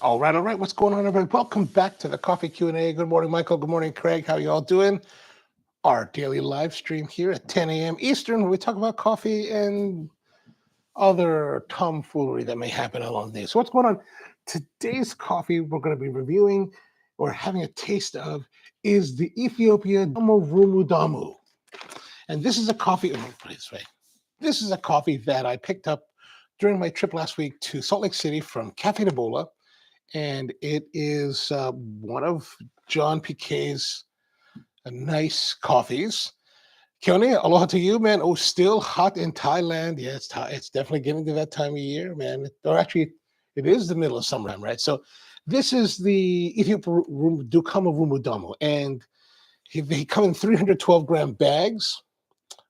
All right, all right. What's going on, everybody? Welcome back to the Coffee Q&A. Good morning, Michael. Good morning, Craig. How you all doing? Our daily live stream here at 10 a.m. Eastern, where we talk about coffee and other tomfoolery that may happen along the day. So what's going on? Today's coffee we're going to be reviewing or having a taste of is the Ethiopia Dukamo Rumudamo. And this is a coffee, let me put it this way. This is a coffee that I picked up during my trip last week to Salt Lake City from Caffe, and it is one of John Piquet's nice coffees. Keone, aloha to you, man. Oh, still hot in Thailand. Yeah, it's definitely getting to that time of year, man. Or actually, it is the middle of summertime, right? So this is the Ethiopia Dukamo Rumudamo, and they come in 312-gram bags,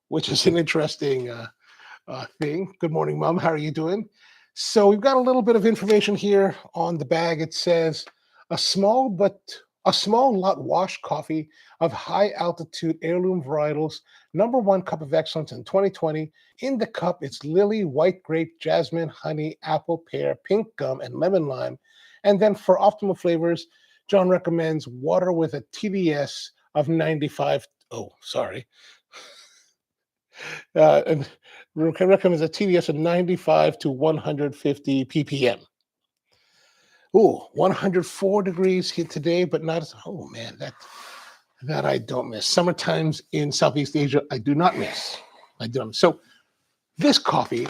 which is an interesting thing. Good morning, Mom. How are you doing? So we've got a little bit of information here on the bag. It says a small lot wash coffee of high altitude heirloom varietals, #1 Cup of Excellence in 2020. In the cup, it's lily, white grape, jasmine, honey, apple, pear, pink gum, and lemon lime. And then for optimal flavors, John recommends water with a TDS of 95. Oh, sorry. And recommends a TDS of 95 to 150 ppm. Oh, 104 degrees here today, but not as, oh man, that I don't miss. Summer times in Southeast Asia, I do not miss. I don't. So this coffee,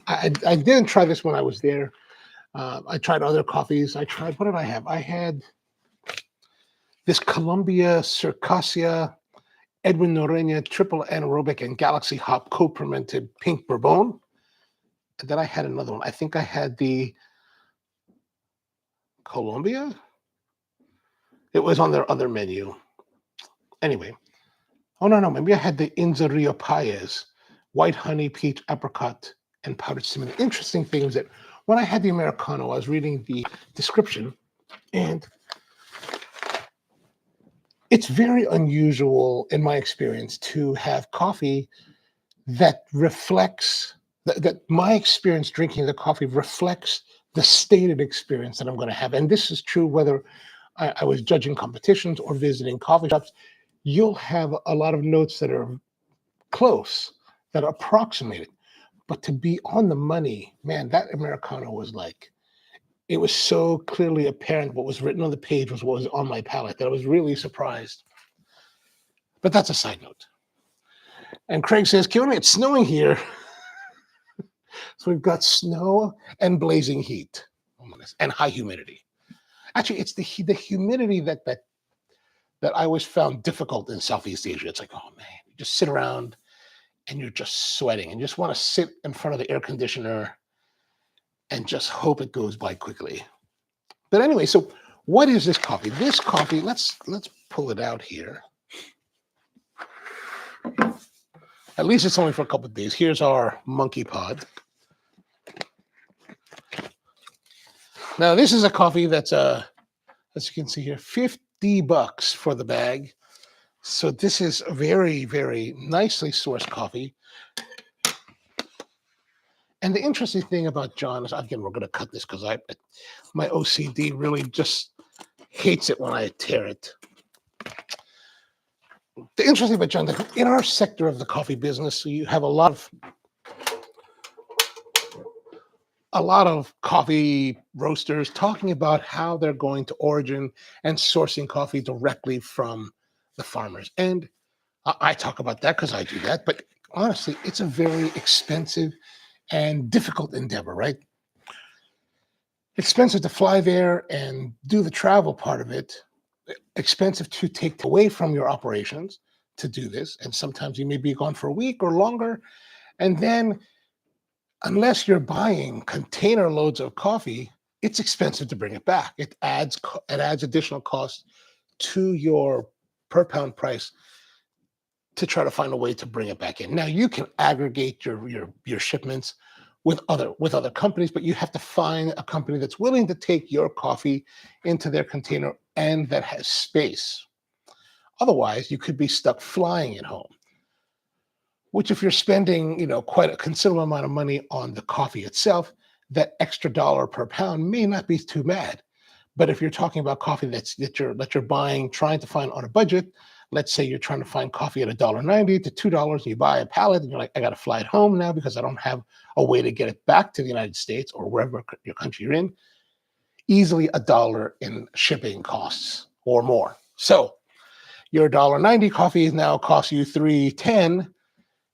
I didn't try this when I was there. I tried other coffees. What did I have? I had this Columbia Circassia Edwin Norena triple anaerobic and Galaxy Hop co-fermented pink bourbon. And then I had another one. I think I had the Columbia. It was on their other menu. Anyway. Oh, no. Maybe I had the Inza Rio Paez, white honey, peach, apricot, and powdered cinnamon. The interesting thing is that when I had the Americano, I was reading the description, and it's very unusual, in my experience, to have coffee that reflects, that my experience drinking the coffee reflects the stated experience that I'm going to have. And this is true whether I was judging competitions or visiting coffee shops. You'll have a lot of notes that are close, that are approximated. But to be on the money, man, that Americano was like, it was so clearly apparent what was written on the page was what was on my palate that I was really surprised. But that's a side note. And Craig says, Keone, it's snowing here. So we've got snow and blazing heat and high humidity. Actually, it's the humidity that I always found difficult in Southeast Asia. It's like, oh man, you just sit around and you're just sweating and just want to sit in front of the air conditioner and just hope it goes by quickly. But anyway, so what is this coffee? This coffee, let's pull it out here. At least it's only for a couple of days. Here's our monkey pod. Now, this is a coffee that's, as you can see here, $50 for the bag. So this is a very, very nicely sourced coffee. And the interesting thing about John is, again, we're going to cut this because my OCD really just hates it when I tear it. The interesting thing about John, in our sector of the coffee business, you have a lot of coffee roasters talking about how they're going to origin and sourcing coffee directly from the farmers. And I talk about that because I do that. But honestly, it's a very expensive and difficult endeavor, right? Expensive to fly there and do the travel part of it. Expensive to take away from your operations to do this. And sometimes you may be gone for a week or longer. And then unless you're buying container loads of coffee, it's expensive to bring it back. It adds additional cost to your per pound price to try to find a way to bring it back in. Now you can aggregate your shipments with other companies, but you have to find a company that's willing to take your coffee into their container and that has space. Otherwise, you could be stuck flying it home. Which, if you're spending, quite a considerable amount of money on the coffee itself, that extra dollar per pound may not be too bad. But if you're talking about coffee that you're buying, trying to find on a budget, let's say you're trying to find coffee at $1.90 to $2, and you buy a pallet, and you're like, I got to fly it home now because I don't have a way to get it back to the United States or wherever your country you're in. Easily $1 in shipping costs or more. So your $1.90 coffee is now cost you $3.10,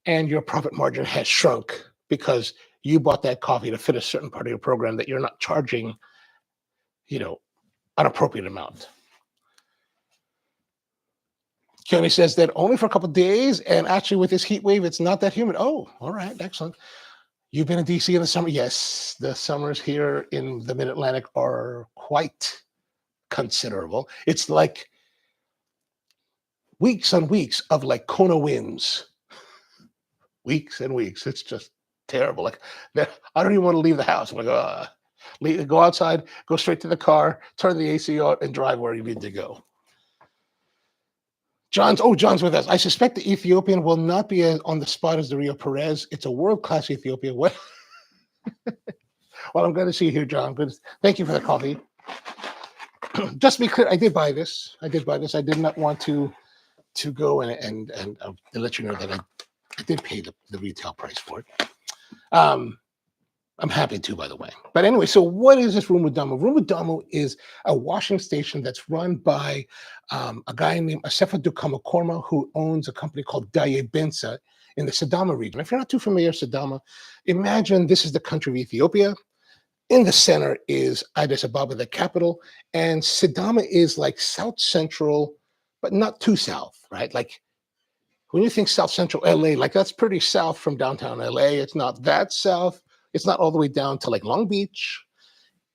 and your profit margin has shrunk because you bought that coffee to fit a certain part of your program that you're not charging, an appropriate amount. Kenny says that only for a couple of days, and actually with this heat wave, it's not that humid. Oh, all right, excellent. You've been in DC in the summer? Yes, the summers here in the Mid-Atlantic are quite considerable. It's like weeks on weeks of like Kona winds. Weeks and weeks. It's just terrible. Like, I don't even want to leave the house. I'm like, go outside, go straight to the car, turn the AC on, and drive where you need to go. John's with us. I suspect the Ethiopian will not be on the spot as the Rio Perez. It's a world-class Ethiopia. Well, I'm glad to see you here, John. Good. Thank you for the coffee. Just to be clear, I did buy this. I did not want to go and to let you know that I did pay the retail price for it. I'm happy to, by the way. But anyway, so what is this Rumudamo? Rumudamo is a washing station that's run by a guy named Ethiopia Dukamo Rumudamo, who owns a company called Bensa in the Sidama region. If you're not too familiar with Sidama, imagine this is the country of Ethiopia. In the center is Addis Ababa, the capital, and Sidama is like south central, but not too south, right? Like when you think south central LA, like that's pretty south from downtown LA. It's not that south. It's not all the way down to like Long Beach.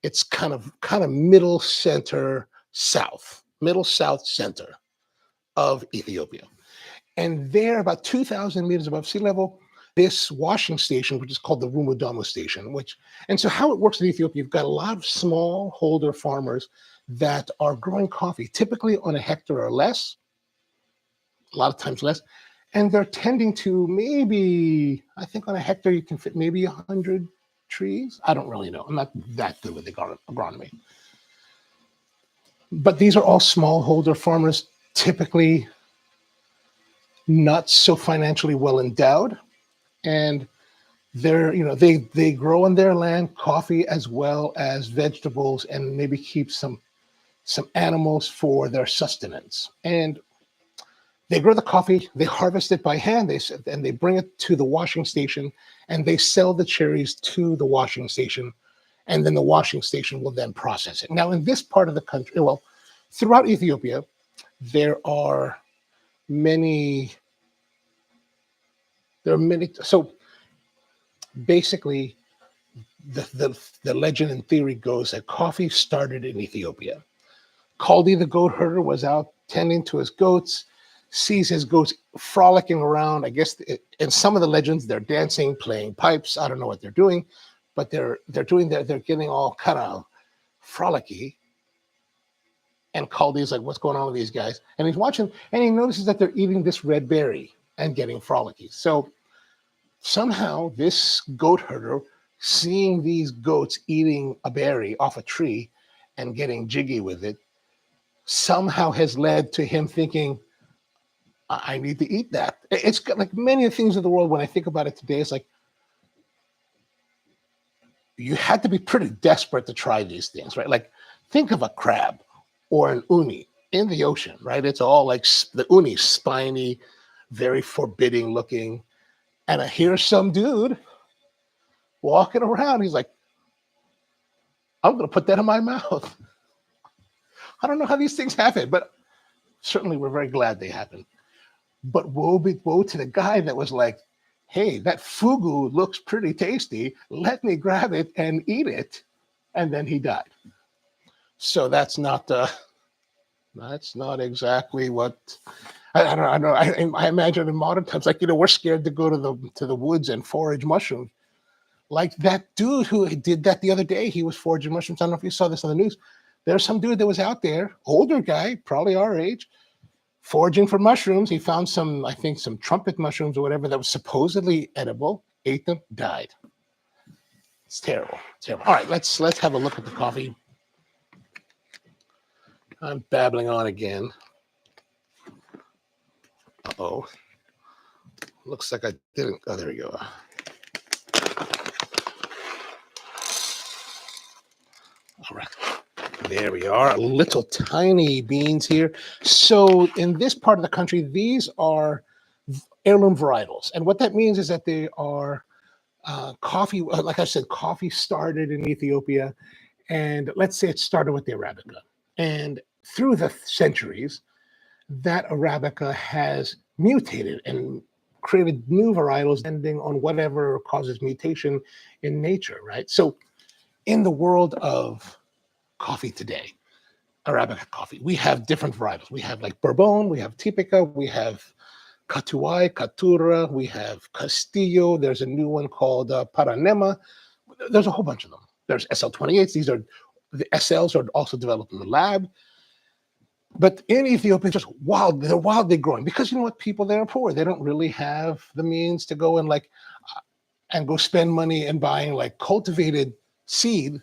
It's kind of middle south center of Ethiopia. And there, about 2,000 meters above sea level, this washing station, which is called the Rumudamo station, and so how it works in Ethiopia, you've got a lot of smallholder farmers that are growing coffee, typically on a hectare or less, a lot of times less, and they're tending to maybe, I think on a hectare you can fit maybe 100 trees. I don't really know. I'm not that good with agronomy. But these are all smallholder farmers, typically not so financially well endowed. And they grow on their land coffee as well as vegetables, and maybe keep some animals for their sustenance. And they grow the coffee, they harvest it by hand, and they bring it to the washing station, and they sell the cherries to the washing station, and then the washing station will then process it. Now, in this part of the country, well, throughout Ethiopia, there are many. So basically, the legend and theory goes that coffee started in Ethiopia. Kaldi, the goat herder, was out tending to his goats, sees his goats frolicking around. I guess in some of the legends, they're dancing, playing pipes. I don't know what they're doing, but they're getting all kind of frolicky. And Kaldi's like, what's going on with these guys? And he's watching, and he notices that they're eating this red berry and getting frolicky. So somehow this goat herder, seeing these goats eating a berry off a tree and getting jiggy with it, somehow has led to him thinking, I need to eat that. It's got like many things in the world. When I think about it today, it's like you had to be pretty desperate to try these things, right? Like think of a crab or an uni in the ocean, right? It's all like the uni, spiny, very forbidding looking. And here's some dude walking around. He's like, I'm going to put that in my mouth. I don't know how these things happen, but certainly we're very glad they happen. But woe to the guy that was like, hey, that fugu looks pretty tasty. Let me grab it and eat it. And then he died. So that's not exactly what I don't know. I imagine in modern times, like, we're scared to go to the woods and forage mushrooms. Like that dude who did that the other day, he was foraging mushrooms. I don't know if you saw this on the news. There's some dude that was out there, older guy, probably our age, foraging for mushrooms. He found some trumpet mushrooms or whatever that was supposedly edible, ate them, died. It's terrible. It's terrible. All right, let's have a look at the coffee. I'm babbling on again. Uh-oh. Looks like I didn't. Oh, there we go. All right. There we are. Little tiny beans here. So in this part of the country, these are heirloom varietals. And what that means is that they are coffee. Like I said, coffee started in Ethiopia. And let's say it started with the Arabica. And through the centuries, that Arabica has mutated and created new varietals depending on whatever causes mutation in nature, right? So in the world of coffee today, Arabica coffee, we have different varietals. We have like Bourbon, we have Tipica, we have Catuai, Catura, we have Castillo. There's a new one called Paranema. There's a whole bunch of them. There's SL28s. These are the SLs are also developed in the lab. But in Ethiopia, it's just wild. They're wildly growing because you know what? People there are poor. They don't really have the means to go and and go spend money and buying like cultivated seed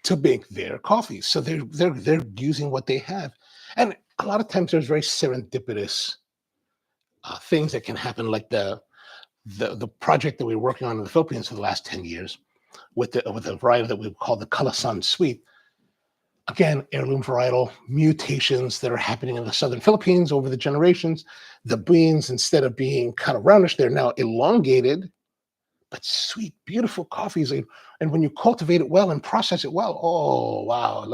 to make their coffee. So they're using what they have, and a lot of times there's very serendipitous things that can happen, like the project that we're working on in the Philippines for the last 10 years with a variety that we call the Kalasan Sweet. Again, heirloom varietal mutations that are happening in the southern Philippines over the generations. The beans, instead of being kind of roundish, they're now elongated, but sweet, beautiful coffees. And when you cultivate it well and process it well, oh, wow,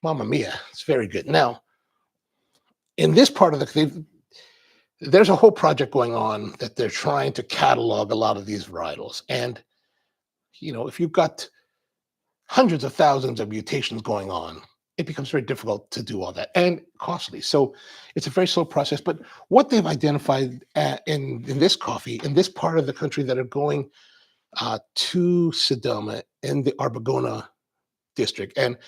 Mamma mia, it's very good. Now, in this part of there's a whole project going on that they're trying to catalog a lot of these varietals. And, if you've got hundreds of thousands of mutations going on, it becomes very difficult to do all that and costly. So it's a very slow process. But what they've identified in this coffee, in this part of the country that are going to Sidama in the Arbogona district, and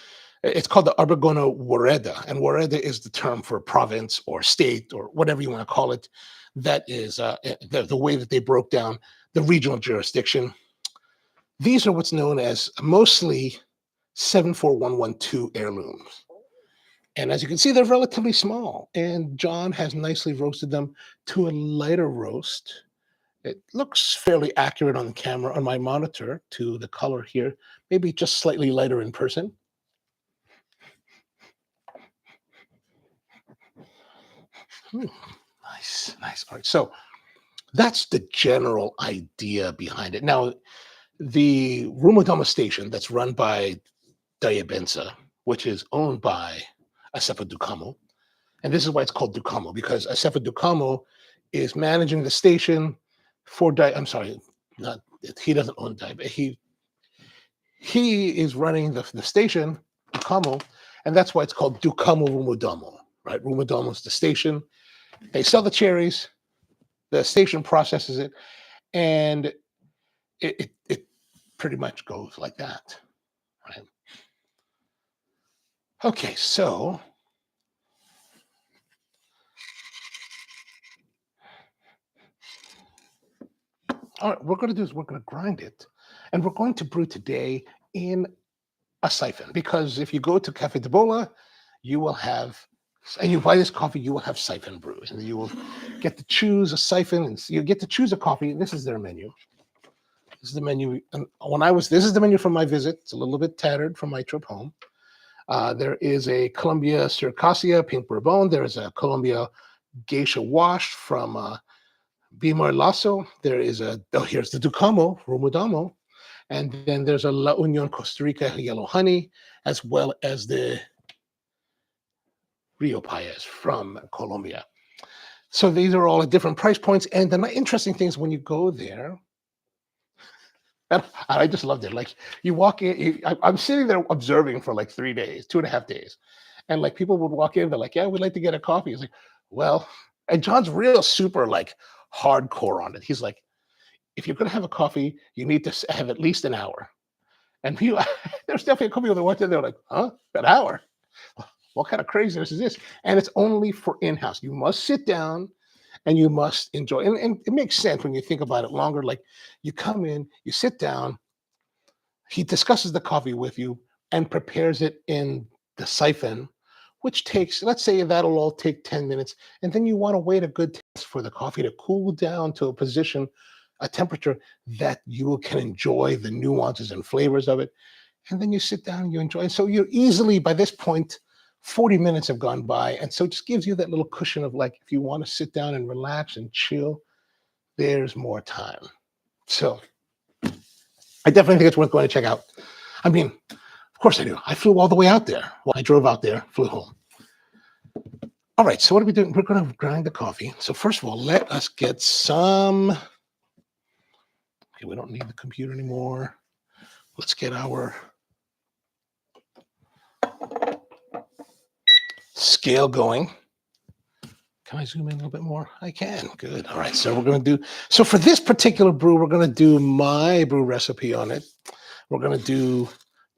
it's called the Arbogona Wareda. And Wareda is the term for province or state or whatever you want to call it. That is the way that they broke down the regional jurisdiction. These are what's known as mostly 74112 heirlooms. And as you can see, they're relatively small. And John has nicely roasted them to a lighter roast. It looks fairly accurate on the camera, on my monitor, to the color here. Maybe just slightly lighter in person. Nice, nice. All right. So that's the general idea behind it. Now, the Rumudamo station that's run by Dayabensa, which is owned by Ethiopia Dukamo. And this is why it's called Dukamo, because Ethiopia Dukamo is managing the station for I'm sorry, not he doesn't own but he is running the station, Dukamo, and that's why it's called Dukamo Rumudamo, right? Rumudamo is the station. They sell the cherries, the station processes it, and it pretty much goes like that, right? Okay, so all right, we're going to do is we're going to grind it, and we're going to brew today in a siphon, because if you go to Caffe de Bola, you will have, and you buy this coffee, you will have siphon brew, and you will get to choose a siphon, and you get to choose a coffee. This is their menu. This is the menu. And this is the menu from my visit. It's a little bit tattered from my trip home. There is a Columbia Circassia Pink Bourbon. There is a Columbia Geisha Wash from Bimar Lasso. There is here's the Dukamo Rumudamo. And then there's a La Union Costa Rica Yellow Honey, as well as the Rio Paez from Colombia. So these are all at different price points. And the interesting thing is when you go there, and I just loved it. Like you walk in, I'm sitting there observing for like 3 days, 2.5 days. And like people would walk in, they're like, yeah, we'd like to get a coffee. It's like, well, and John's real super like hardcore on it. He's like, if you're going to have a coffee, you need to have at least an hour. And people, there's definitely a couple people that walked in, they're like, huh? An hour? What kind of craziness is this? And it's only for in-house. You must sit down and you must enjoy. And it makes sense when you think about it longer. Like you come in, you sit down, he discusses the coffee with you, and prepares it in the siphon, which takes, let's say that'll all take 10 minutes. And then you want to wait a good test for the coffee to cool down to a position, a temperature that you can enjoy the nuances and flavors of it. And then you sit down and you enjoy it. So you're easily, by this point, 40 minutes have gone by. And so it just gives you that little cushion of like, if you want to sit down and relax and chill, there's more time. So I definitely think it's worth going to check out. I mean, of course I do. I flew all the way out there. Well, I drove out there, flew home. All right, so what are we doing? We're going to grind the coffee. So first of all, let us get some. Okay, we don't need the computer anymore. Let's get our scale going. Can I zoom in a little bit more? I can. Good. All right, so we're going to do. So for this particular brew, we're going to do my brew recipe on it. We're going to do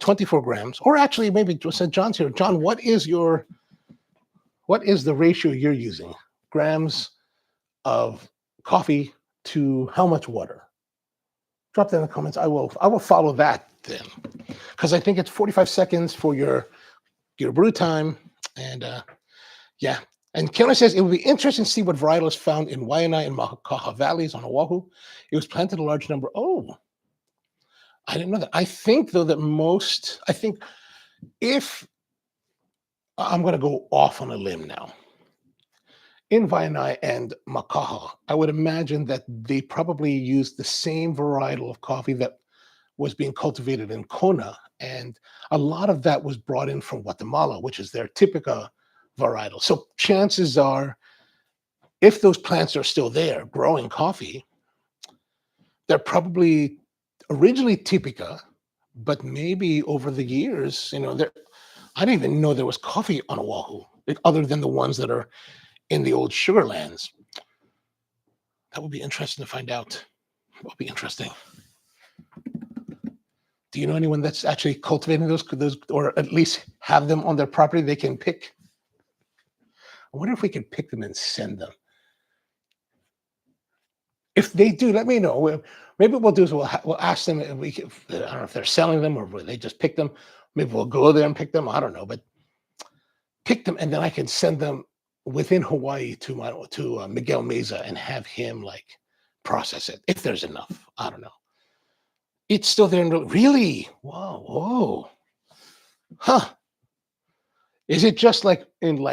24 grams, or actually maybe said John's here. John, what is the ratio you're using? Grams of coffee to how much water? Drop that in the comments. I will follow that then, because I think it's 45 seconds for your brew time. And yeah. And Kiona says it would be interesting to see what varietal is found in Waianae and Makaha valleys on Oahu. It was planted a large number. Oh, I didn't know that. I think though that if I'm going to go off on a limb now, in Waianae and Makaha, I would imagine that they probably used the same varietal of coffee that was being cultivated in Kona. And a lot of that was brought in from Guatemala, which is their typical varietal. So chances are, if those plants are still there growing coffee, they're probably originally Typica, but maybe over the years, I didn't even know there was coffee on Oahu, other than the ones that are in the old sugar lands. That would be interesting to find out. That would be interesting. Do you know anyone that's actually cultivating those, or at least have them on their property they can pick? I wonder if we can pick them and send them. If they do, let me know. Maybe what we'll do is we'll ask them if I don't know if they're selling them or they just pick them. Maybe we'll go there and pick them. I don't know, but pick them and then I can send them within Hawaii to Miguel Meza and have him process it if there's enough. I don't know. It's still there. Really? Whoa. Huh. Is it just like in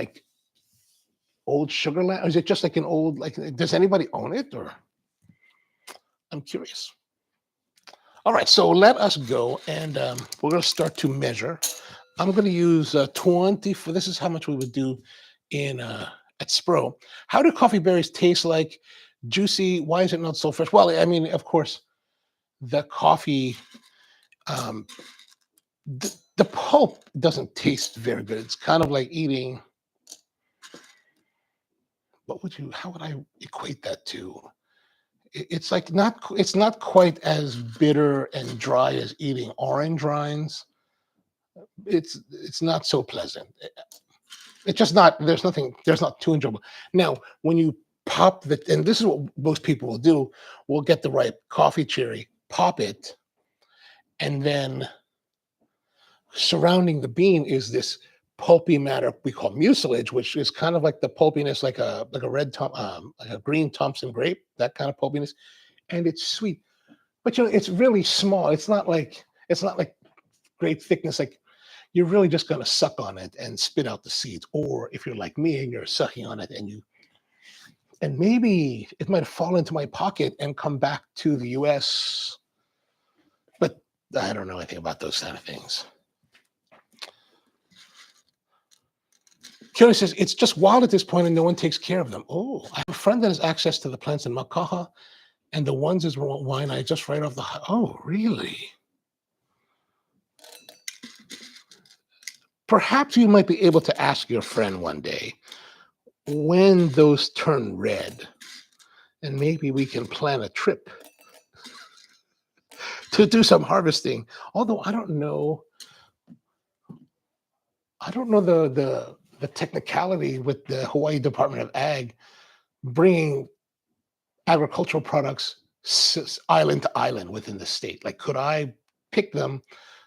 old sugar land? Or is it just like an old, does anybody own it? Or I'm curious. All right, so let us go and we're going to start to measure. I'm going to use 20 for this is how much we would do in at Spro. How do coffee berries taste like? Juicy? Why is it not so fresh? Well, I mean, of course, the coffee, the pulp doesn't taste very good. It's kind of like eating. How would I equate that to? It's it's not quite as bitter and dry as eating orange rinds. It's not so pleasant. It's just not, there's not too enjoyable. Now, when you pop and this is what most people will do, we'll get the ripe coffee cherry, pop it, and then surrounding the bean is this pulpy matter we call mucilage, which is kind of like the pulpiness, like a like a green Thompson grape, that kind of pulpiness, and it's sweet, but it's really small. It's not like great thickness. Like you're really just going to suck on it and spit out the seeds, or if you're like me and you're sucking on it and maybe it might fall into my pocket and come back to the U.S., but I don't know anything about those kind of things. Kelly says, it's just wild at this point and no one takes care of them. Oh, I have a friend that has access to the plants in Makaha and the ones is wine I just right off the... Oh, really? Perhaps you might be able to ask your friend one day when those turn red, and maybe we can plan a trip to do some harvesting. Although I don't know the technicality with the Hawaii Department of Ag bringing agricultural products island to island within the state. Like, could I pick them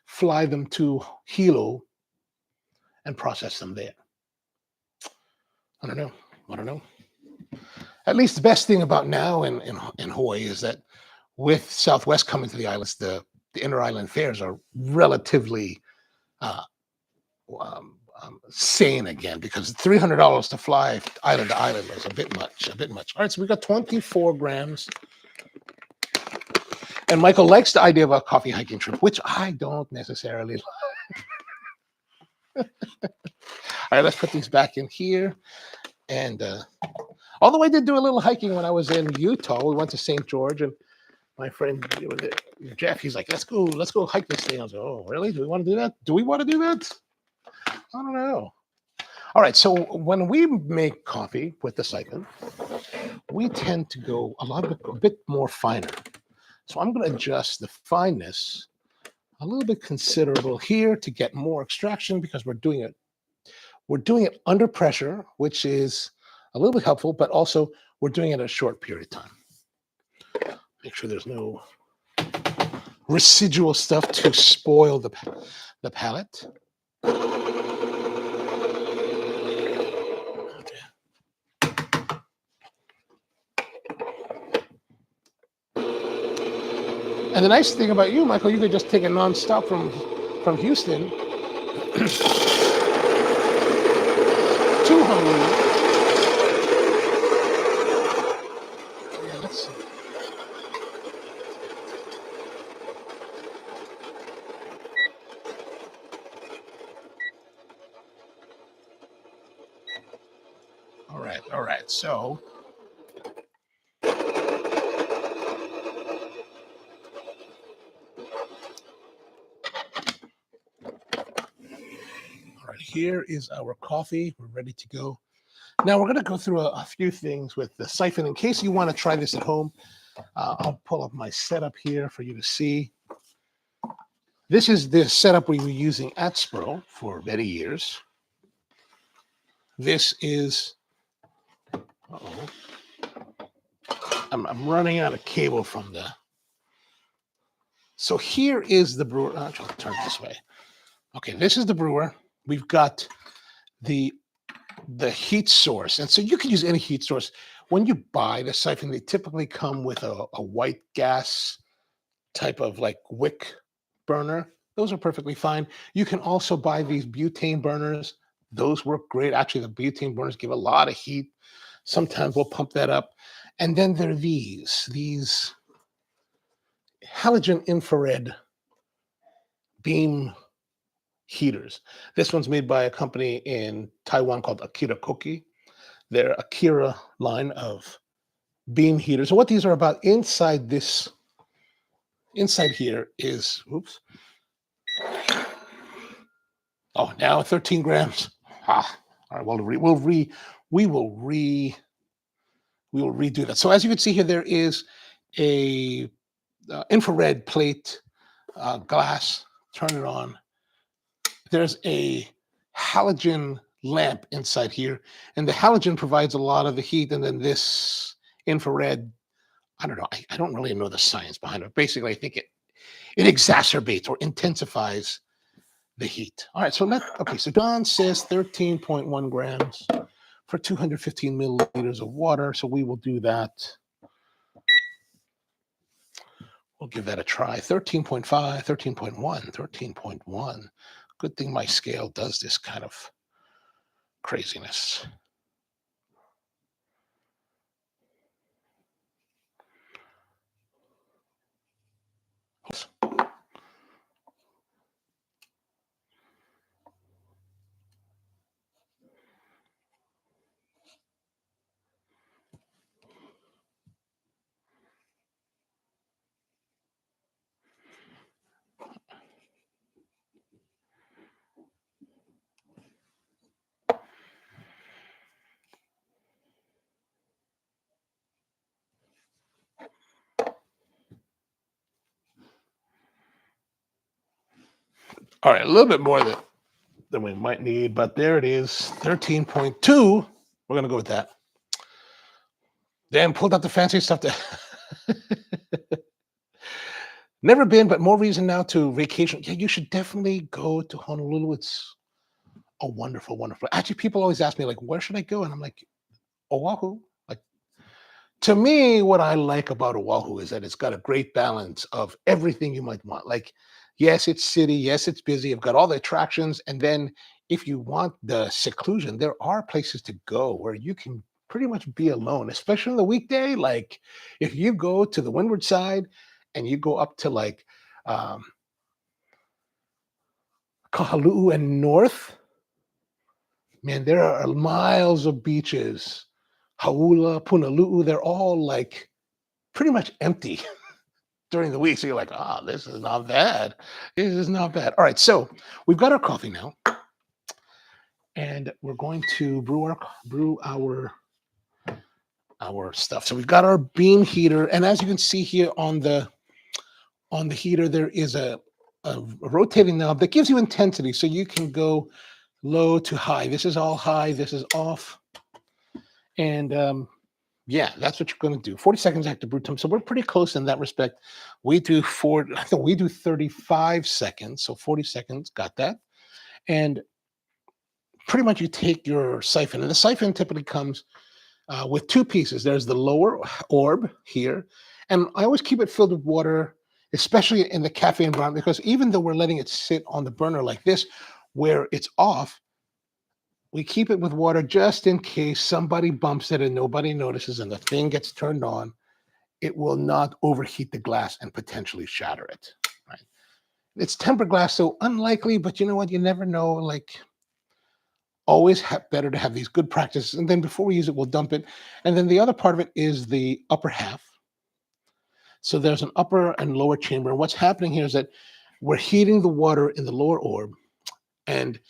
fly them to Hilo, and process them there. I don't know. I don't know. At least the best thing about now in Hawaii is that with Southwest coming to the islands, the inter island fares are relatively uh, sane again, because $300 to fly island to island is a bit much. All right, so we got 24 grams. And Michael likes the idea of a coffee hiking trip, which I don't necessarily like. All right, let's put these back in here. And although I did do a little hiking when I was in Utah, we went to St. George, and my friend Jeff, he's like, let's go hike this thing. I was like, oh, really? Do we want to do that? Do we want to do that? I don't know. All right, so when we make coffee with the Syphon, we tend to go a bit more finer. So I'm going to adjust the fineness a little bit considerable here to get more extraction, because we're doing it under pressure, which is a little bit helpful, but also we're doing it at a short period of time. Make sure there's no residual stuff to spoil the palate. And the nice thing about you, Michael, you could just take it nonstop from Houston to Honolulu. Yeah, let's see. All right. So here is our coffee. We're ready to go. Now we're going to go through a few things with the Syphon. In case you want to try this at home, I'll pull up my setup here for you to see. This is the setup we were using at Spro for many years. This is, I'm running out of cable from the, so here is the brewer. I'll turn it this way. Okay, this is the brewer. We've got the heat source. And so you can use any heat source. When you buy the Syphon, they typically come with a white gas type of like wick burner. Those are perfectly fine. You can also buy these butane burners. Those work great. Actually, the butane burners give a lot of heat. Sometimes we'll pump that up. And then there are these halogen infrared beam heaters. This one's made by a company in Taiwan called Akira Koki. Their Akira line of beam heaters. So what these are about inside here is, oops. Oh, now 13 grams. All right, well, we will redo that. So as you can see here, there is a infrared plate glass. Turn it on. There's a halogen lamp inside here, and the halogen provides a lot of the heat, and then this infrared, I don't know, I don't really know the science behind it. Basically, I think it exacerbates or intensifies the heat. All right, so so Don says 13.1 grams for 215 milliliters of water, so we will do that. We'll give that a try. 13.5, 13.1, 13.1. Good thing my scale does this kind of craziness. All right, a little bit more than we might need, but there it is, 13.2. We're going to go with that. Dan pulled out the fancy stuff. Never been, but more reason now to vacation. Yeah, you should definitely go to Honolulu. It's a wonderful, wonderful. Actually, people always ask me like, where should I go? And I'm like, Oahu. Like to me, what I like about Oahu is that it's got a great balance of everything you might want. Like, yes, it's city, yes, it's busy. You've got all the attractions, and then if you want the seclusion, there are places to go where you can pretty much be alone, especially on the weekday. Like if you go to the windward side and you go up to like um, Kahaluu and north, man, there are miles of beaches. Haula, Punaluu, they're all like pretty much empty during the week. So you're like, ah, this is not bad. This is not bad. All right, so we've got our coffee now, and we're going to brew our stuff. So we've got our bean heater, and as you can see here on the heater, there is a rotating knob that gives you intensity, so you can go low to high. This is all high. This is off, and yeah, that's what you're going to do. 40 seconds after brew time. So we're pretty close in that respect. We do I think we do 35 seconds. So 40 seconds, got that. And pretty much you take your siphon, and the siphon typically comes with two pieces. There's the lower orb here, and I always keep it filled with water, especially in the cafe environment, because even though we're letting it sit on the burner like this, where it's off, we keep it with water just in case somebody bumps it and nobody notices and the thing gets turned on. It will not overheat the glass and potentially shatter it. Right? It's tempered glass, so unlikely, but you know what? You never know. Like, always better to have these good practices. And then before we use it, we'll dump it. And then the other part of it is the upper half. So there's an upper and lower chamber. And what's happening here is that we're heating the water in the lower orb. And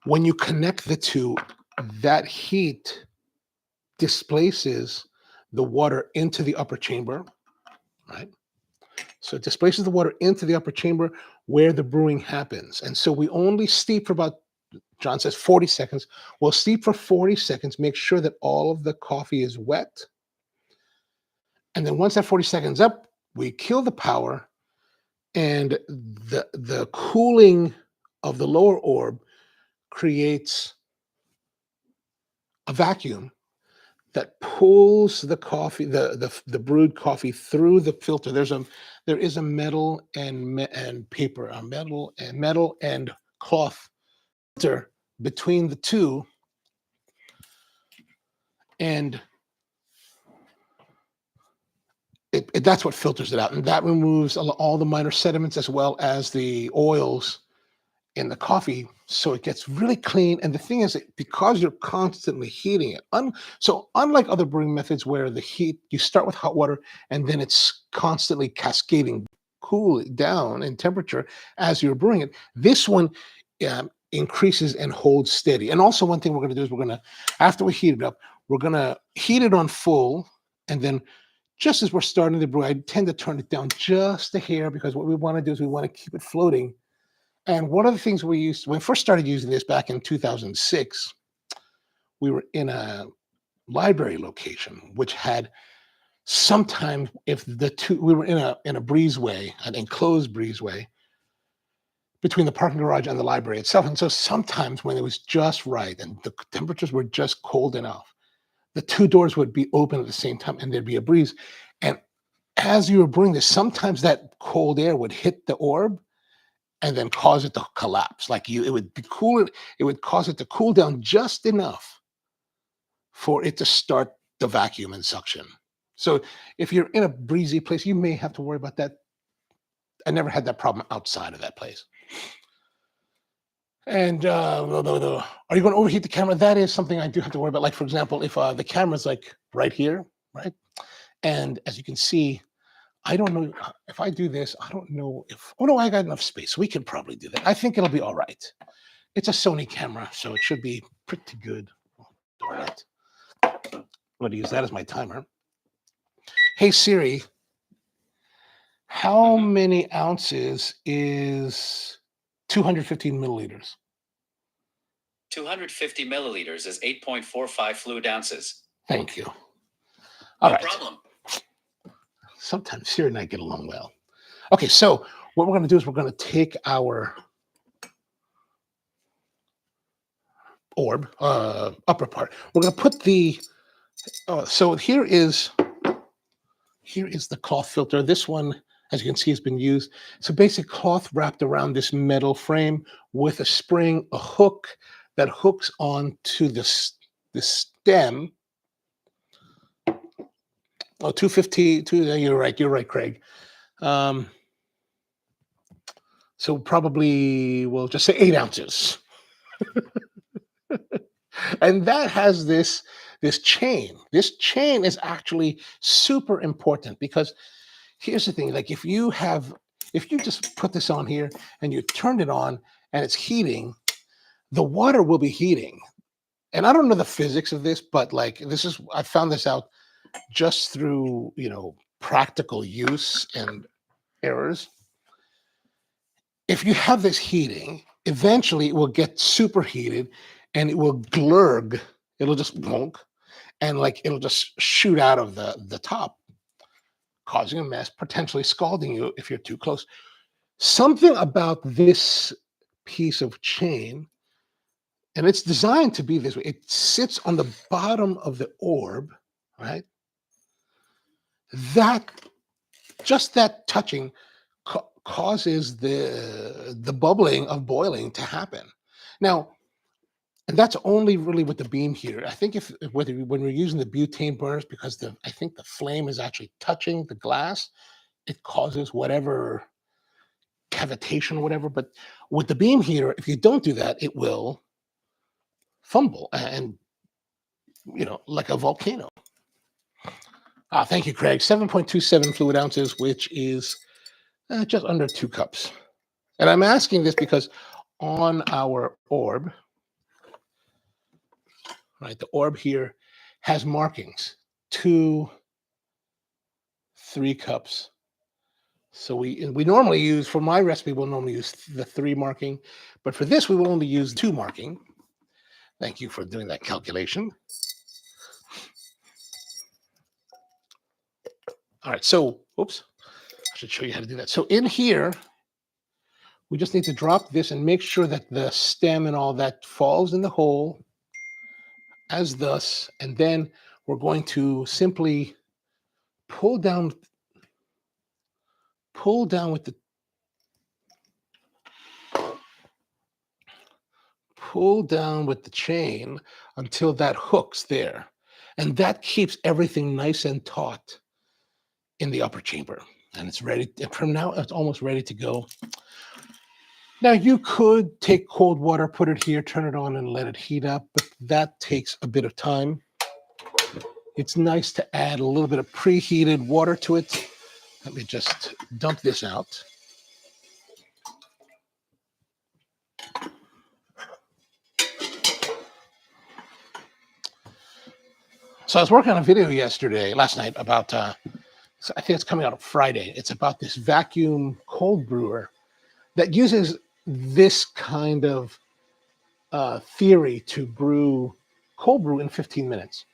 when you connect the two, that heat displaces the water into the upper chamber, right? So it displaces the water into the upper chamber where the brewing happens. And so we only steep for about, John says 40 seconds. We'll steep for 40 seconds, make sure that all of the coffee is wet. And then once that 40 seconds up, we kill the power, and the cooling of the lower orb creates a vacuum that pulls the coffee, the brewed coffee through the filter. There is a metal and paper, a metal and cloth filter between the two, and that's what filters it out, and that removes all the minor sediments as well as the oils in the coffee, so it gets really clean. And the thing is, because you're constantly heating it, so unlike other brewing methods where the heat, you start with hot water and then it's constantly cascading cool down in temperature as you're brewing it, this one increases and holds steady. And also one thing we're going to do is after we heat it up, we're going to heat it on full, and then just as we're starting to brew, I tend to turn it down just a hair, because what we want to do is we want to keep it floating. And one of the things we used when we first started using this back in 2006, we were in a library location, which had sometimes, if we were in a breezeway, an enclosed breezeway between the parking garage and the library itself. And so sometimes when it was just right and the temperatures were just cold enough, the two doors would be open at the same time and there'd be a breeze. And as you were brewing this, sometimes that cold air would hit the orb and then cause it to collapse. It would be cool. It would cause it to cool down just enough for it to start the vacuum and suction. So if you're in a breezy place, you may have to worry about that. I never had that problem outside of that place. And are you going to overheat the camera? That is something I do have to worry about. Like, for example, if the camera's like right here, right? And as you can see, I don't know if I do this. I don't know if, oh no, I got enough space. We can probably do that. I think it'll be all right. It's a Sony camera, so it should be pretty good. Oh, darn it. I'm going to use that as my timer. Hey, Siri, how many ounces is 215 milliliters? 250 milliliters is 8.45 fluid ounces. Thank you. No problem. Sometimes Siri and I get along well. Okay, so what we're going to do is we're going to take our orb, upper part. We're going to put the, so here is the cloth filter. This one, as you can see, has been used. So basic cloth wrapped around this metal frame with a spring, a hook that hooks onto the stem. Oh, 250, you're right, Craig. So probably we'll just say 8 ounces. And that has this chain. This chain is actually super important because here's the thing, like if you just put this on here and you turn it on and it's heating, the water will be heating. And I don't know the physics of this, but like I found this out just through, practical use and errors. If you have this heating, eventually it will get superheated and it will glurg. It'll just bonk and like it'll just shoot out of the top, causing a mess, potentially scalding you if you're too close. Something about this piece of chain, and it's designed to be this way. It sits on the bottom of the orb, right? That just that touching causes the bubbling of boiling to happen. Now, and that's only really with the beam heater. I think when we're using the butane burners, because I think the flame is actually touching the glass, it causes whatever cavitation or whatever. But with the beam heater, if you don't do that, it will fumble and like a volcano. Thank you, Craig. 7.27 fluid ounces, which is just under 2 cups. And I'm asking this because on our orb, right, the orb here has markings, 2, 3 cups. So we normally use, for my recipe, we'll normally use the 3 marking, but for this, we will only use 2 marking. Thank you for doing that calculation. All right, so, oops, I should show you how to do that. So in here, we just need to drop this and make sure that the stem and all that falls in the hole as thus, and then we're going to simply pull down with the chain until that hooks there. And that keeps everything nice and taut in the upper chamber. And it's ready. From now, it's almost ready to go. Now, you could take cold water, put it here, turn it on, and let it heat up, but that takes a bit of time. It's nice to add a little bit of preheated water to it. Let me just dump this out. So I was working on a video last night, about, I think it's coming out on Friday. It's about this vacuum cold brewer that uses this kind of theory to cold brew in 15 minutes.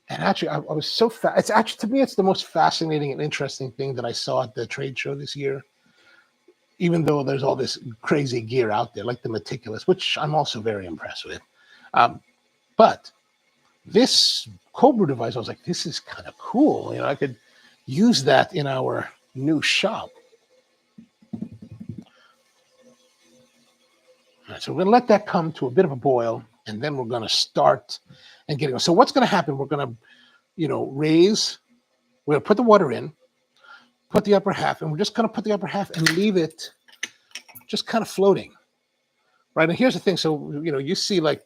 And actually, I was so fast. It's actually, to me, it's the most fascinating and interesting thing that I saw at the trade show this year. Even though there's all this crazy gear out there, like the Meticulous, which I'm also very impressed with. But this cold brew device, I was like, this is kind of cool. I could use that in our new shop. All right, so we're going to let that come to a bit of a boil, and then we're going to start and get it. So what's going to happen? We're going to, raise. We're going to put the water in, put the upper half, and we're just going to put the upper half and leave it just kind of floating, right? And here's the thing. So, you see like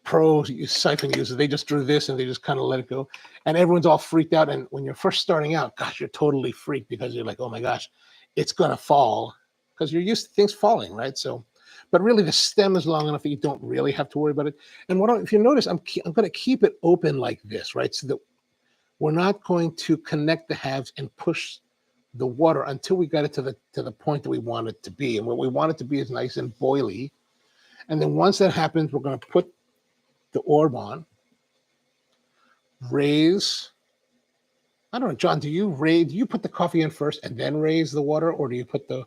Syphon users, they just drew this and they just kind of let it go. And everyone's all freaked out. And when you're first starting out, gosh, you're totally freaked because you're like, oh my gosh, it's going to fall, because you're used to things falling, right? So, but really the stem is long enough that you don't really have to worry about it. And if you notice, I'm going to keep it open like this, right? So that we're not going to connect the halves and push the water until we got it to the point that we want it to be. And what we want it to be is nice and boily. And then once that happens, we're going to put the orb on, raise I don't know, John, do you put the coffee in first and then raise the water, or do you put the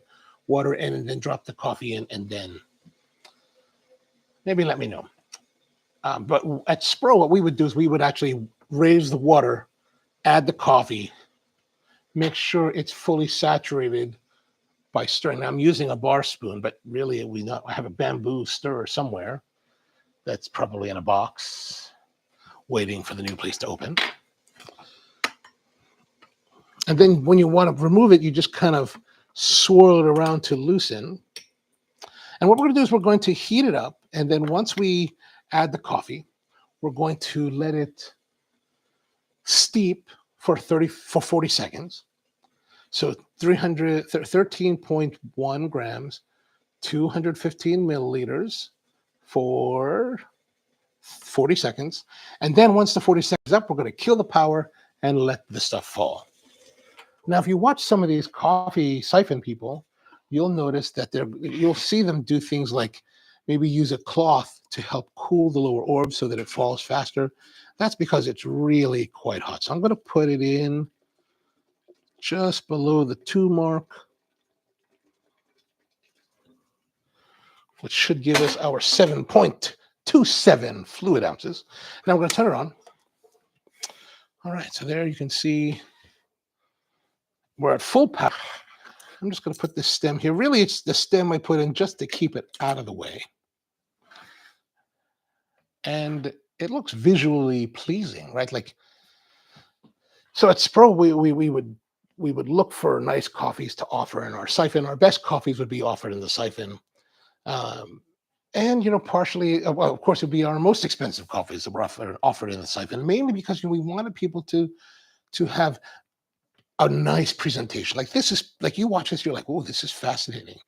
water in and then drop the coffee in and then? Maybe let me know. But at Spro, what we would do is we would actually raise the water, add the coffee, make sure it's fully saturated by stirring. Now, I'm using a bar spoon, but really I have a bamboo stirrer somewhere that's probably in a box waiting for the new place to open. And then when you want to remove it, you just kind of swirl it around to loosen. And what we're going to do is we're going to heat it up. And then once we add the coffee, we're going to let it steep for 40 seconds. So 13.1 grams, 215 milliliters for 40 seconds. And then once the 40 seconds is up, we're going to kill the power and let the stuff fall. Now, if you watch some of these coffee siphon people, you'll notice that you'll see them do things like maybe use a cloth to help cool the lower orb so that it falls faster. That's because it's really quite hot. So I'm going to put it in just below the 2 mark, which should give us our 7.27 fluid ounces. Now we're going to turn it on. All right, so there you can see we're at full power. I'm just going to put this stem here. Really, it's the stem I put in just to keep it out of the way. And it looks visually pleasing, right? Like, so at Spro, we would look for nice coffees to offer in our siphon. Our best coffees would be offered in the siphon. And, partially, well, of course, it would be our most expensive coffees that were offered in the siphon, mainly because we wanted people to have a nice presentation. Like this is, like you watch this, you're like, oh, this is fascinating.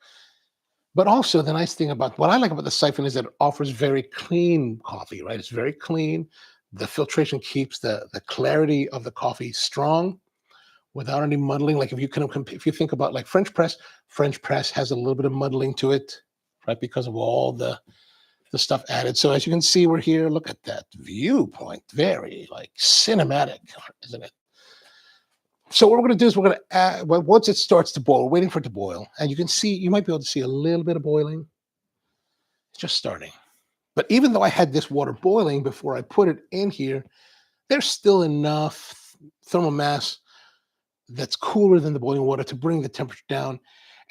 But also the nice thing about what I like about the siphon is that it offers very clean coffee, right? It's very clean. The filtration keeps the clarity of the coffee strong without any muddling. Like if you think about like French press has a little bit of muddling to it, right? Because of all the stuff added. So as you can see, we're here. Look at that viewpoint. Very like cinematic, isn't it? So what we're going to do is we're going to add, well, once it starts to boil, we're waiting for it to boil. And you might be able to see a little bit of boiling. It's just starting. But even though I had this water boiling before I put it in here, there's still enough thermal mass that's cooler than the boiling water to bring the temperature down.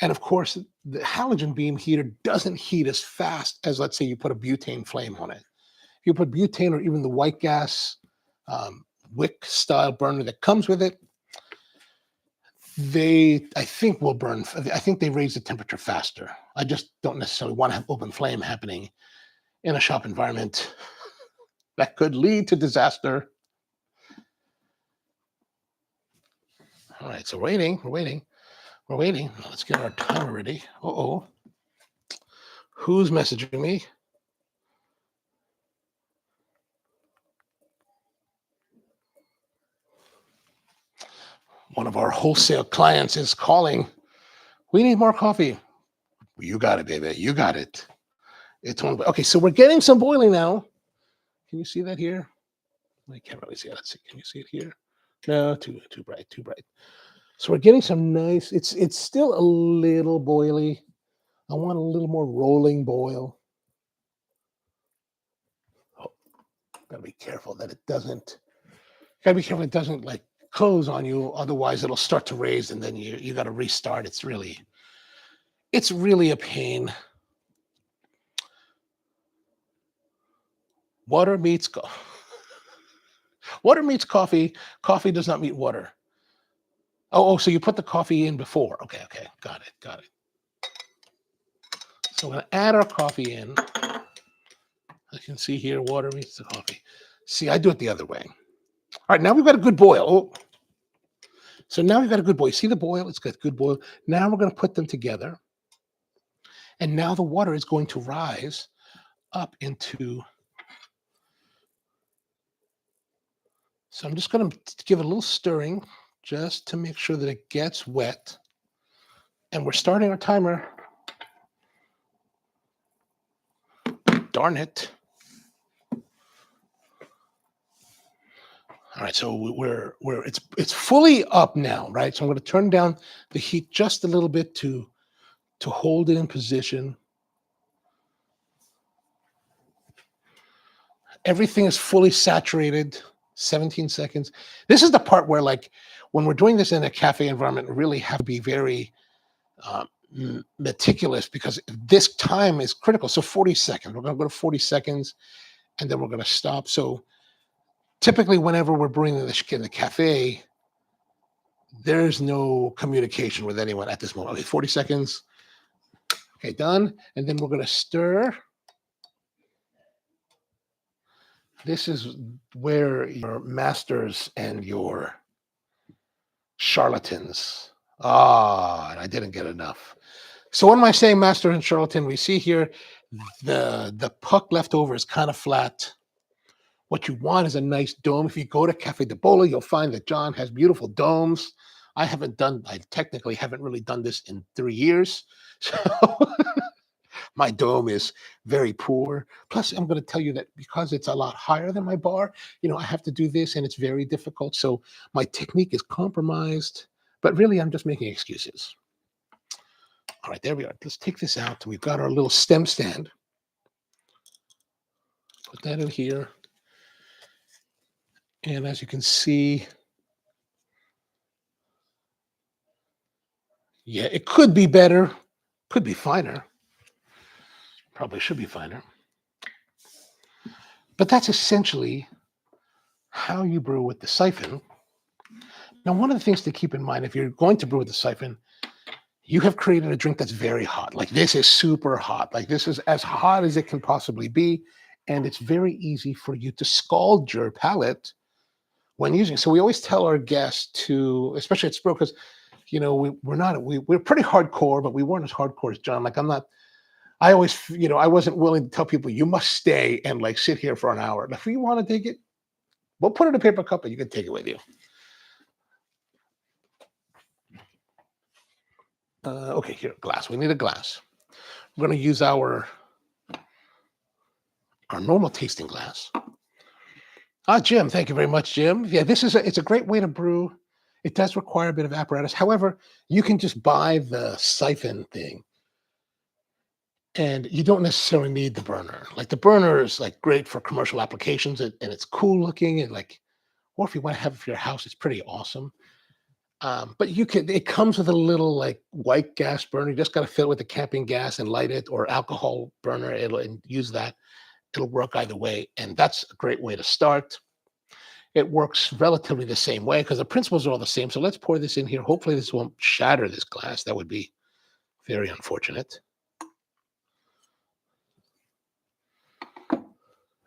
And of course, the halogen beam heater doesn't heat as fast as, let's say, you put a butane flame on it. If you put butane or even the white gas wick style burner that comes with it, I think they raise the temperature faster. I just don't necessarily want to have open flame happening in a shop environment. That could lead to disaster. All right, so we're waiting. Let's get our timer ready. Uh-oh. Who's messaging me? One of our wholesale clients is calling. We need more coffee. You got it, baby. You got it. It's on. Okay, so we're getting some boiling now. Can you see that here? I can't really see it. Let's see. Can you see it here? No, too bright. So we're getting some nice. It's still a little boily. I want a little more rolling boil. Oh, gotta be careful that it doesn't. Gotta be careful it doesn't like close on you. Otherwise, it'll start to raise, and then you got to restart. It's really a pain. Water meets coffee. Coffee does not meet water. Oh, so you put the coffee in before. Okay, got it. So we're gonna add our coffee in. I can see here, water meets the coffee. See, I do it the other way. All right, now we've got a good boil. Oh. So now we've got a good boil. See the boil? It's got good boil. Now we're going to put them together. And now the water is going to rise up into. So I'm just going to give it a little stirring just to make sure that it gets wet. And we're starting our timer. Darn it. All right, so we're it's fully up now, right? So I'm going to turn down the heat just a little bit to hold it in position. Everything is fully saturated. 17 seconds. This is the part where, like, when we're doing this in a cafe environment, really have to be very meticulous because this time is critical. So 40 seconds. We're going to go to 40 seconds, and then we're going to stop. So typically, whenever we're brewing in the cafe, there's no communication with anyone at this moment. Okay, 40 seconds. Okay, done. And then we're going to stir. This is where your masters and your charlatans. And I didn't get enough. So when I say master and charlatan, we see here the puck left over is kind of flat. What you want is a nice dome. If you go to Caffe de Bola, you'll find that John has beautiful domes. I technically haven't really done this in 3 years. So my dome is very poor. Plus, I'm going to tell you that because it's a lot higher than my bar, I have to do this and it's very difficult. So my technique is compromised, but really I'm just making excuses. All right, there we are. Let's take this out. We've got our little stem stand. Put that in here. And as you can see, yeah, it could be better, could be finer. Probably should be finer. But that's essentially how you brew with the siphon. Now, one of the things to keep in mind, if you're going to brew with the siphon, you have created a drink that's very hot. Like, this is super hot. Like, this is as hot as it can possibly be. And it's very easy for you to scald your palate when using it. So we always tell our guests to, especially at Brew, because we're pretty hardcore, but we weren't as hardcore as John. Like, I always, I wasn't willing to tell people you must stay and like sit here for an hour. And if you want to take it, we'll put it in a paper cup and you can take it with you. Okay, here, glass. We need a glass. We're going to use our normal tasting glass. Jim, thank you very much, Jim. Yeah, it's a great way to brew. It does require a bit of apparatus. However, you can just buy the siphon thing, and you don't necessarily need the burner. Like, the burner is like great for commercial applications, and it's cool looking, and like, or if you want to have it for your house, it's pretty awesome. But it comes with a little like white gas burner. You just got to fill it with the camping gas and light it, or alcohol burner. And use that. It'll work either way. And that's a great way to start. It works relatively the same way because the principles are all the same. So let's pour this in here. Hopefully this won't shatter this glass. That would be very unfortunate.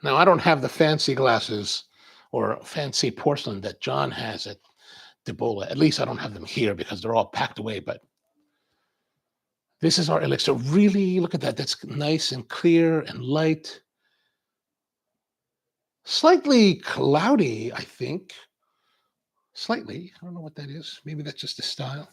Now, I don't have the fancy glasses or fancy porcelain that John has at de Bola. At least I don't have them here because they're all packed away. But this is our elixir. Really, look at that. That's nice and clear and light. Slightly cloudy, I think. Slightly. I don't know what that is. Maybe that's just the style.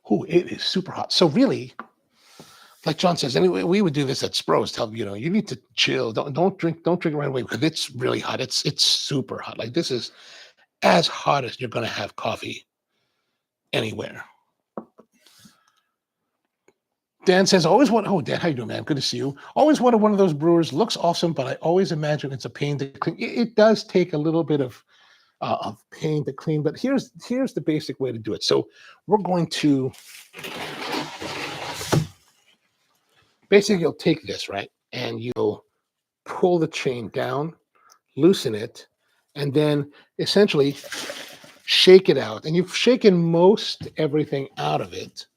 Oh, it is super hot. So really, like John says, anyway, we would do this at Spro's. Tell you need to chill. Don't drink right away because it's really hot. It's super hot. Like, this is as hot as you're going to have coffee anywhere. Dan says, always want. Oh, Dan, how you doing, man? Good to see you. Always wanted one of those brewers. Looks awesome, but I always imagine it's a pain to clean. It does take a little bit of pain to clean, but here's the basic way to do it. So we're going to basically, you'll take this, right, and you'll pull the chain down, loosen it, and then essentially shake it out. And you've shaken most everything out of it,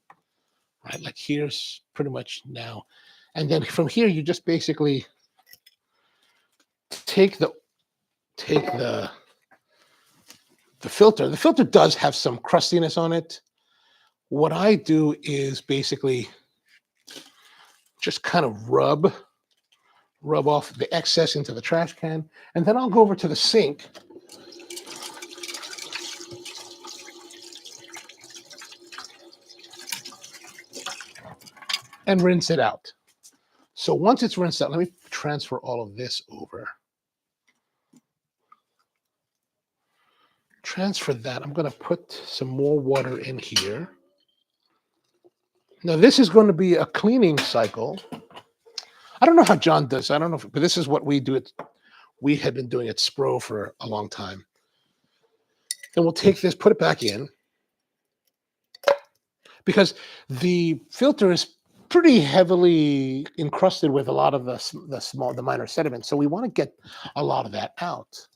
right? Like, here's pretty much now. And then from here, you just basically take the filter. The filter does have some crustiness on it. What I do is basically just kind of rub off the excess into the trash can, and then I'll go over to the sink. and rinse it out. So once it's rinsed out, let me transfer all of this over. Transfer that. I'm going to put some more water in here. Now, this is going to be a cleaning cycle. I don't know how John does. I don't know, but this is what we do. We had been doing at Spro for a long time. And we'll take this, put it back in, because the filter is pretty heavily encrusted with a lot of the minor sediments. So we want to get a lot of that out.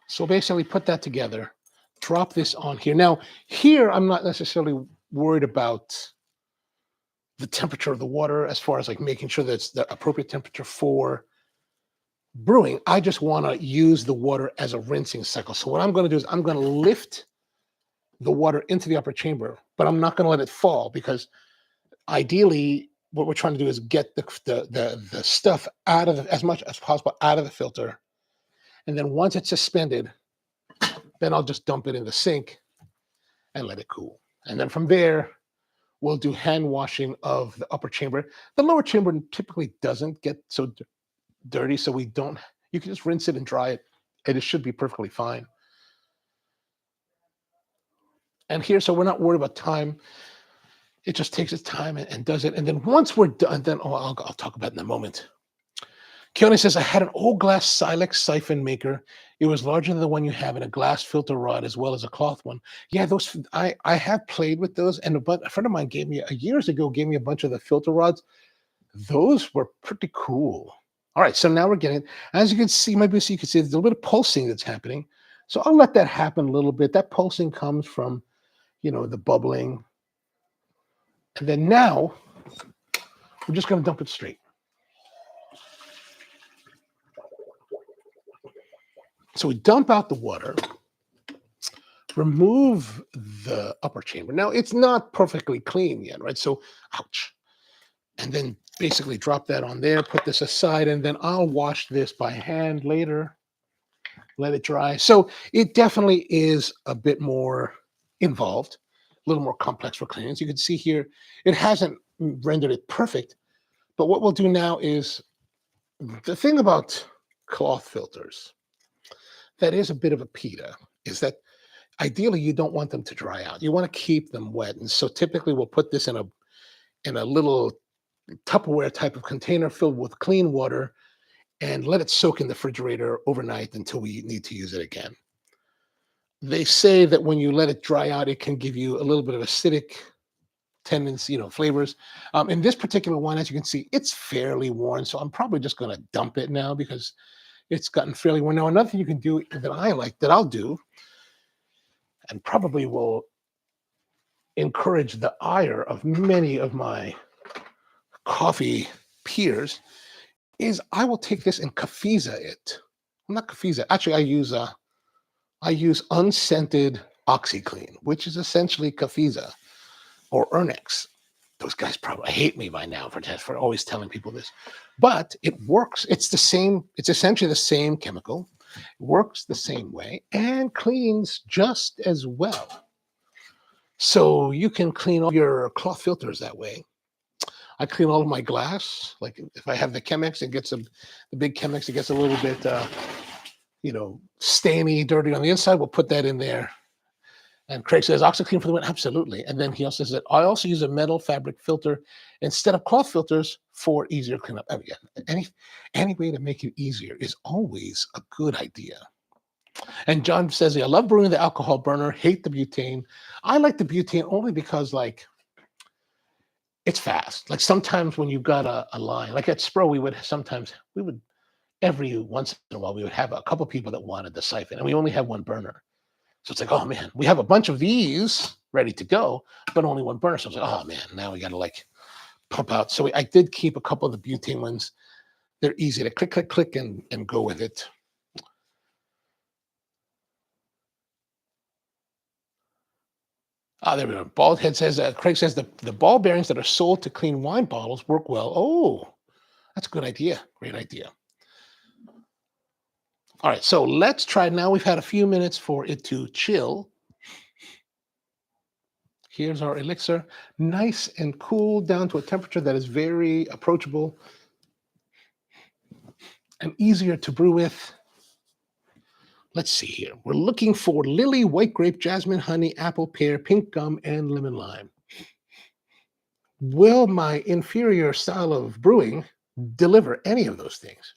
So basically put that together, drop this on here. Now, here I'm not necessarily worried about the temperature of the water as far as like making sure that it's the appropriate temperature for brewing. I just want to use the water as a rinsing cycle. So what I'm going to do is I'm going to lift the water into the upper chamber, but I'm not going to let it fall, because ideally what we're trying to do is get the stuff out of as much as possible out of the filter. And then once it's suspended, then I'll just dump it in the sink and let it cool. And then from there, we'll do hand washing of the upper chamber. The lower chamber typically doesn't get so dirty, so you can just rinse it and dry it, and it should be perfectly fine. And here, so we're not worried about time. It just takes its time and does it. And then once we're done, then I'll talk about it in a moment. Keone says, I had an old glass Silex siphon maker. It was larger than the one you have, and a glass filter rod as well as a cloth one. Yeah, those I have played with those, and a friend of mine years ago gave me a bunch of the filter rods. Those were pretty cool. All right, so now we're getting, as you can see, maybe so you can see there's a little bit of pulsing that's happening. So I'll let that happen a little bit. That pulsing comes from, the bubbling. And then now we're just going to dump it straight. So we dump out the water, remove the upper chamber. Now it's not perfectly clean yet, right? So, ouch. And then basically drop that on there, put this aside, and then I'll wash this by hand later, let it dry. So it definitely is a bit more involved, a little more complex for cleaning. As you can see here, it hasn't rendered it perfect, but what we'll do now is, the thing about cloth filters that is a bit of a PETA is that ideally you don't want them to dry out. You want to keep them wet. And so typically we'll put this in a little Tupperware type of container filled with clean water and let it soak in the refrigerator overnight until we need to use it again. They say that when you let it dry out, it can give you a little bit of acidic tendency, flavors. In this particular one, as you can see, it's fairly worn. So I'm probably just going to dump it now because it's gotten fairly worn. Now, another thing you can do that I like, that I'll do, and probably will encourage the ire of many of my coffee peers, is I will take this and Caffeiza it. Well, not Caffeiza. Actually, I use unscented OxyClean, which is essentially Caffeiza or Ernex. Those guys probably hate me by now for always telling people this, but it works. It's the same. It's essentially the same chemical. It works the same way and cleans just as well. So you can clean all your cloth filters that way. I clean all of my glass. Like if I have the Chemex, the big Chemex, it gets a little bit, stainy, dirty on the inside. We'll put that in there. And Craig says, OxyClean for the win. Absolutely. And then he also says that I also use a metal fabric filter instead of cloth filters for easier cleanup. I mean, any way to make it easier is always a good idea. And John says, I love brewing the alcohol burner, hate the butane. I like the butane only because, it's fast. Like sometimes when you've got a line, like at Spro, we would every once in a while, we would have a couple people that wanted the siphon, and we only have one burner. So it's like, oh man, we have a bunch of these ready to go, but only one burner. So it's like, oh man, now we got to pump out. So I did keep a couple of the butane ones. They're easy to click, click, click, and go with it. There we go. Baldhead says, Craig says the ball bearings that are sold to clean wine bottles work well. Oh, that's a good idea. Great idea. All right, so let's try now. We've had a few minutes for it to chill. Here's our elixir, nice and cool down to a temperature that is very approachable and easier to brew with. Let's see here. We're looking for lily, white grape, jasmine, honey, apple, pear, pink gum, and lemon lime. Will my inferior style of brewing deliver any of those things?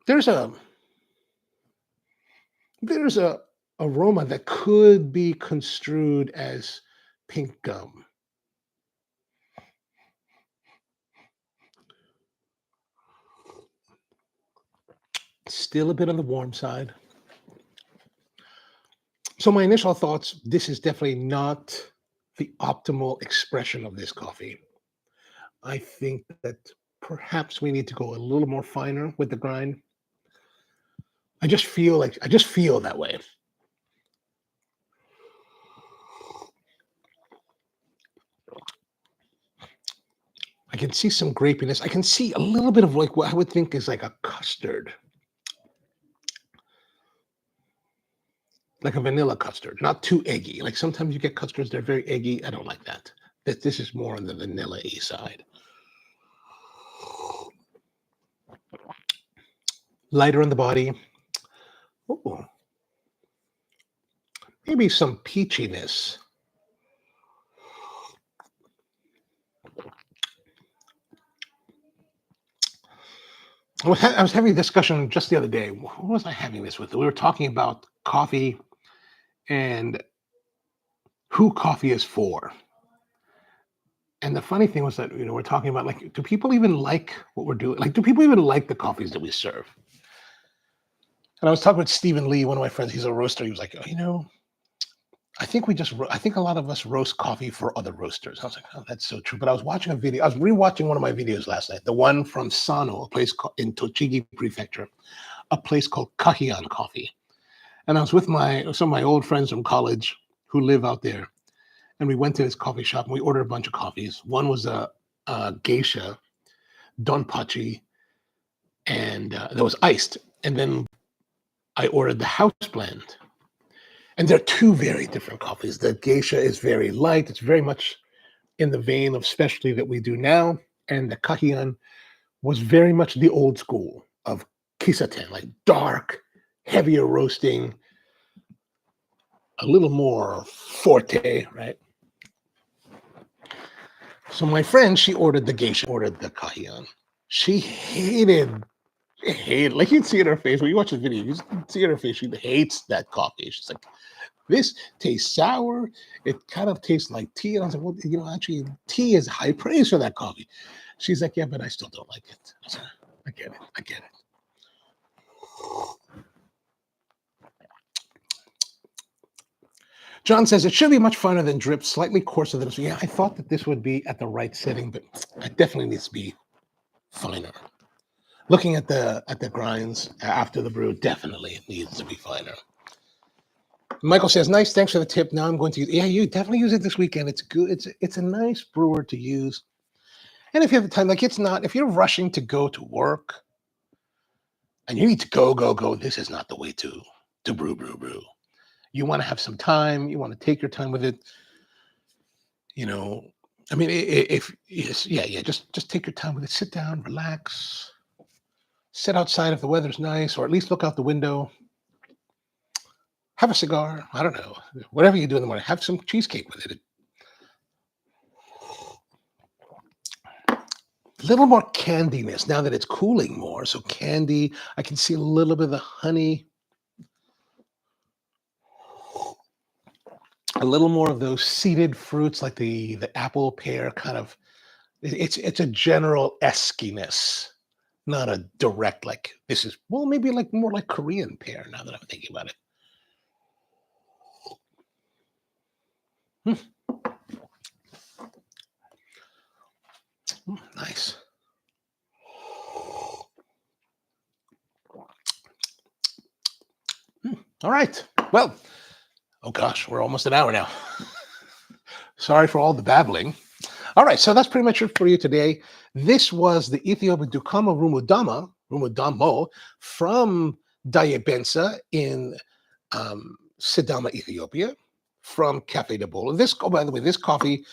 There's a aroma that could be construed as pink gum. Still a bit on the warm side. So my initial thoughts, this is definitely not the optimal expression of this coffee. I think that perhaps we need to go a little more finer with the grind. I just feel that way. I can see some grapiness. I can see a little bit of like what I would think is like a custard. Like a vanilla custard, not too eggy. Like sometimes you get custards that are very eggy. I don't like that. This is more on the vanilla-y side. Lighter on the body. Ooh. Maybe some peachiness. I was having a discussion just the other day. Who was I having this with? We were talking about coffee and who coffee is for. And the funny thing was that, we're talking about like, do people even like what we're doing? Like, do people even like the coffees that we serve? And I was talking with Stephen Lee, one of my friends. He's a roaster. He was like, I think a lot of us roast coffee for other roasters. I was like, oh, that's so true. But I was watching a video. I was rewatching one of my videos last night, the one from Sano, a place in Tochigi Prefecture, a place called Kahian Coffee. And I was with some of my old friends from college who live out there. And we went to this coffee shop and we ordered a bunch of coffees. One was a geisha, donpachi, and that was iced. And then I ordered the house blend. And they're two very different coffees. The geisha is very light. It's very much in the vein of specialty that we do now. And the kahian was very much the old school of kisaten, like dark, heavier roasting, a little more forte, right? So my friend, she ordered the geisha, ordered the kahian. She hated, like you'd see in her face when you watch the video, you see in her face, she hates that coffee. She's like, this tastes sour. It kind of tastes like tea. And I was like, well, actually, tea is high praise for that coffee. She's like, yeah, but I still don't like it. I was like, I get it. John says, it should be much finer than drip, slightly coarser than this. Yeah, I thought that this would be at the right setting, but it definitely needs to be finer. Looking at the grinds after the brew, definitely it needs to be finer. Michael says, nice, thanks for the tip. Now I'm going to use, you definitely use it this weekend. It's good. It's a nice brewer to use. And if you have the time, like if you're rushing to go to work and you need to go, this is not the way to brew. You want to have some time. You want to take your time with it. Just take your time with it. Sit down, relax, sit outside if the weather's nice, or at least look out the window. Have a cigar. I don't know. Whatever you do in the morning, have some cheesecake with it. A little more candiness now that it's cooling more. So candy, I can see a little bit of the honey. A little more of those seeded fruits like the apple, pear kind of. It's a general eskiness, not a direct like this is, well, maybe like more like Korean pear now that I'm thinking about it. Nice. All right. Well, oh gosh, we're almost an hour now. Sorry for all the babbling. All right, so that's pretty much it for you today. This was the Ethiopia Dukamo Rumudamo from Dayebensa in Sidama, Ethiopia. from Caffe de Bowl. This, oh, by the way, this coffee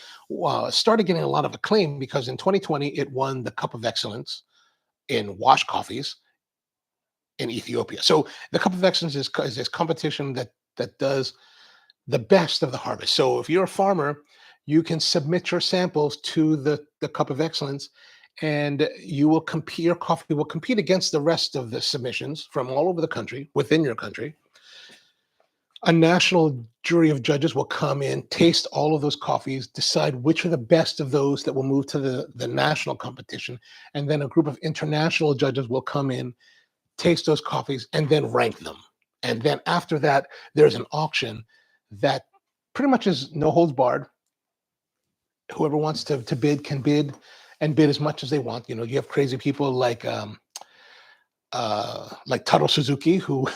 started getting a lot of acclaim because in 2020 it won the Cup of Excellence in wash coffees in Ethiopia. So the Cup of Excellence is this competition that does the best of the harvest. So if you're a farmer, you can submit your samples to the Cup of Excellence, and you will compete. Your coffee will compete against the rest of the submissions from all over the country, within your country. A national jury of judges will come in, taste all of those coffees, decide which are the best of those that will move to the national competition, and then a group of international judges will come in, taste those coffees, and then rank them. And then after that, there's an auction that pretty much is no holds barred. Whoever wants to bid can bid, and bid as much as they want. You know, you have crazy people like Taro Suzuki, who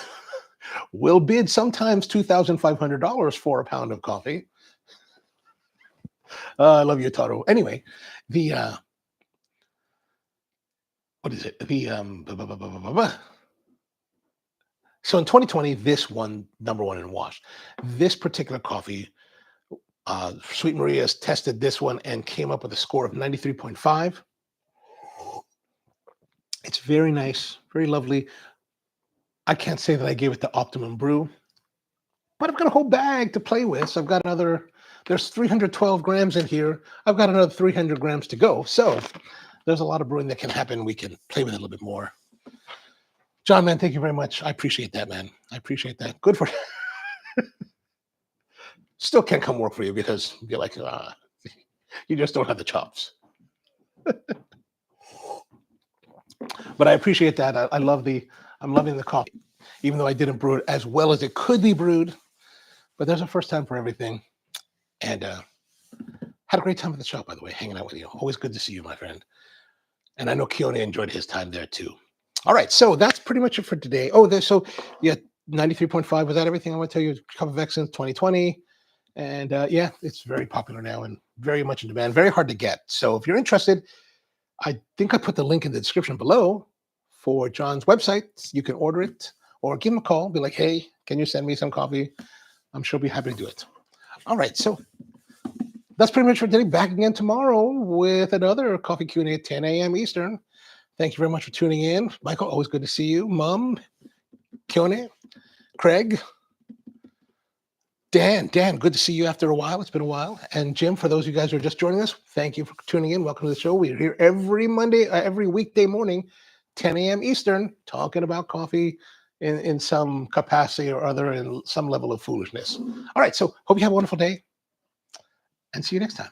will bid sometimes $2,500 for a pound of coffee. I love you, Taro. Anyway, the what is it? The So in 2020, this won #1 in wash. This particular coffee, Sweet Maria's tested this one and came up with a score of 93.5. It's very nice, very lovely. I can't say that I gave it the optimum brew, but I've got a whole bag to play with. So I've got there's 312 grams in here. I've got another 300 grams to go. So there's a lot of brewing that can happen. We can play with it a little bit more. John, man, thank you very much. I appreciate that, man. I appreciate that. Good for Still can't come work for you because you're like, you just don't have the chops. But I appreciate that. I'm loving the coffee, even though I didn't brew it as well as it could be brewed. But there's a first time for everything. And had a great time at the shop, by the way, hanging out with you. Always good to see you, my friend. And I know Keone enjoyed his time there too. All right, so that's pretty much it for today. Oh, so yeah, 93.5. Was that everything I want to tell you? Cup of Excellence 2020. And yeah, it's very popular now and very much in demand. Very hard to get. So if you're interested, I think I put the link in the description below for John's website. You can order it or give him a call. Be like, hey, can you send me some coffee? I'm sure he'll be happy to do it. All right, so that's pretty much for today. Back again tomorrow with another coffee Q&A at 10 a.m. Eastern. Thank you very much for tuning in. Michael, always good to see you. Mom, Keone, Craig, Dan, good to see you after a while. It's been a while. And Jim, for those of you guys who are just joining us, thank you for tuning in. Welcome to the show. We're here every weekday morning, 10 a.m. Eastern, talking about coffee in some capacity or other, in some level of foolishness. All right, so hope you have a wonderful day and see you next time.